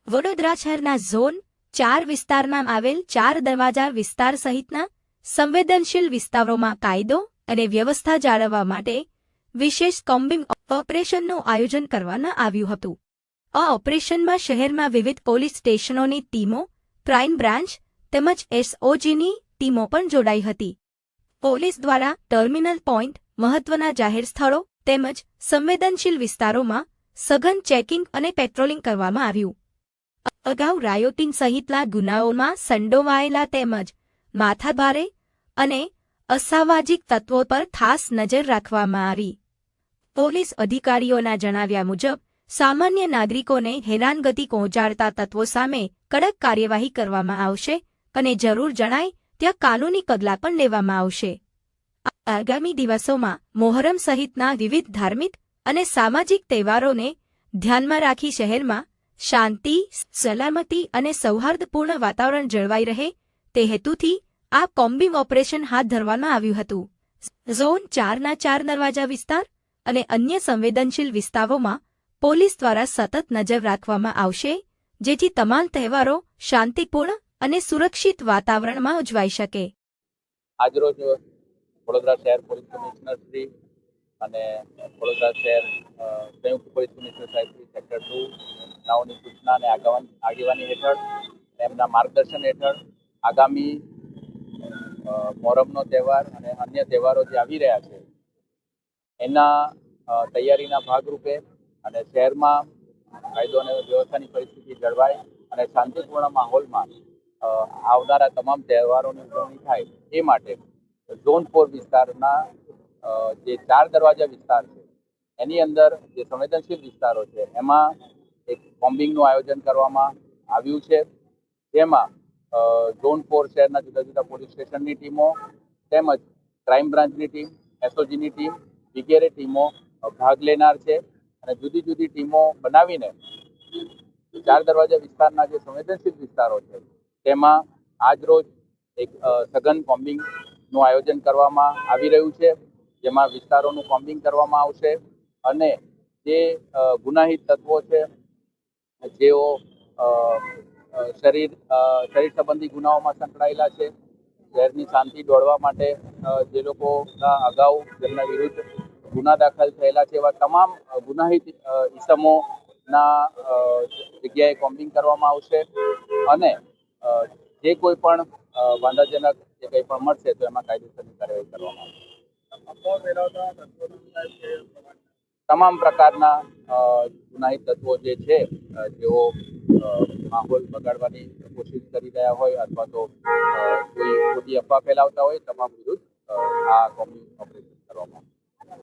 વડોદરા શહેરના ઝોન 4 વિસ્તારમાં આવેલ 4 દરવાજા વિસ્તાર સહિતના સંવેદનશીલ વિસ્તારોમાં કાયદો અને વ્યવસ્થા જાળવવા માટે વિશેષ કોમ્બિંગ ઓપરેશનનું આયોજન કરવામાં આવ્યું હતું. આ ઓપરેશનમાં શહેરમાં વિવિધ પોલીસ સ્ટેશનોની ટીમો, ક્રાઇમ બ્રાન્ચ તેમજ એસઓજીની ટીમો પણ જોડાઈ હતી. પોલીસ દ્વારા ટર્મિનલ પોઇન્ટ, મહત્વના જાહેર સ્થળો તેમજ સંવેદનશીલ વિસ્તારોમાં સઘન ચેકિંગ અને પેટ્રોલિંગ કરવામાં આવ્યું. અગાઉ રાયોટિંગ સહિતના ગુનાઓમાં સંડોવાયેલા તેમજ માથાભારે અને અસામાજિક તત્વો પર ખાસ નજર રાખવામાં આવી. પોલીસ અધિકારીઓના જણાવ્યા મુજબ સામાન્ય નાગરિકોને હેરાનગતિ પહોંચાડતા તત્વો સામે કડક કાર્યવાહી કરવામાં આવશે અને જરૂર જણાય ત્યાં કાનૂની પગલાં પણ લેવામાં આવશે. આગામી દિવસોમાં મોહરમ સહિતના વિવિધ ધાર્મિક અને સામાજિક તહેવારોને ધ્યાનમાં રાખી શહેરમાં શાંતિ, સલામતી અને સૌહાર્દપૂર્ણ વાતાવરણ જળવાઈ રહે તે હેતુથી આ કોમ્બિંગ ઓપરેશન હાથ ધરવામાં આવ્યું હતું. ઝોન 4ના 4 દરવાજા વિસ્તાર અને અન્ય સંવેદનશીલ વિસ્તારોમાં પોલીસ દ્વારા સતત નજર રાખવામાં આવશે, જેથી તમામ તહેવારો શાંતિપૂર્ણ અને સુરક્ષિત વાતાવરણમાં ઉજવાઈ શકે. આજરોજ વડોદરા શહેર પોલીસ કમિશનર શ્રી અને વડોદરા શહેર સંયુક્ત પોલીસ કમિશનર સાહેબ શ્રી સેક્ટર 2 નાઓની સૂચના અને આગેવાની હેઠળ એમના માર્ગદર્શન હેઠળ આગામી મોહરમનો તહેવાર અને અન્ય તહેવારો જે આવી રહ્યા છે એના તૈયારીના ભાગરૂપે અને શહેરમાં કાયદો અને વ્યવસ્થાની પરિસ્થિતિ જળવાય અને શાંતિપૂર્ણ માહોલમાં આવનારા તમામ તહેવારોની ઉજવણી થાય એ માટે ઝોન 4 વિસ્તારના જે 4 દરવાજા વિસ્તાર છે એની અંદર જે સંવેદનશીલ વિસ્તારો છે એમાં એક કોમ્બિંગનું આયોજન કરવામાં આવ્યું છે, જેમાં ઝોન 4 શહેરના જુદા જુદા પોલીસ સ્ટેશનની ટીમો તેમજ ક્રાઇમ બ્રાન્ચની ટીમ, એસઓજીની ટીમ વગેરે ટીમો ભાગ લેનાર છે. અને જુદી જુદી ટીમો બનાવીને 4 દરવાજા વિસ્તારના જે સંવેદનશીલ વિસ્તારો છે તેમાં આજરોજ એક સઘન કોમ્બિંગનું આયોજન કરવામાં આવી રહ્યું છે, જેમાં વિસ્તારોનું કોમ્બિંગ કરવામાં આવશે અને જે ગુનાહિત તત્વો છે જેઓ શરીર સંબંધી ગુનાઓમાં સંકળાયેલા છે, શહેરની શાંતિ દોડવા માટે જે લોકોના અગાઉ જેમના વિરુદ્ધ ગુના દાખલ થયેલા છે એવા તમામ ગુનાહિત ઇસમોના જગ્યાએ કોમ્બિંગ કરવામાં આવશે અને જે કોઈ પણ વાંધાજનક જે કંઈ પણ મળશે તો એમાં કાયદેસરની કાર્યવાહી કરવામાં આવશે. તમામ પ્રકારના ગુનાહિત તત્વો જે છે જેઓ માહોલ બગાડવાની કોશિશ કરી રહ્યા હોય અથવા તો કોઈ ખોટી અફવા ફેલાવતા હોય તમામ વિરુદ્ધ આ કોમ્બિંગ ઓપરેશન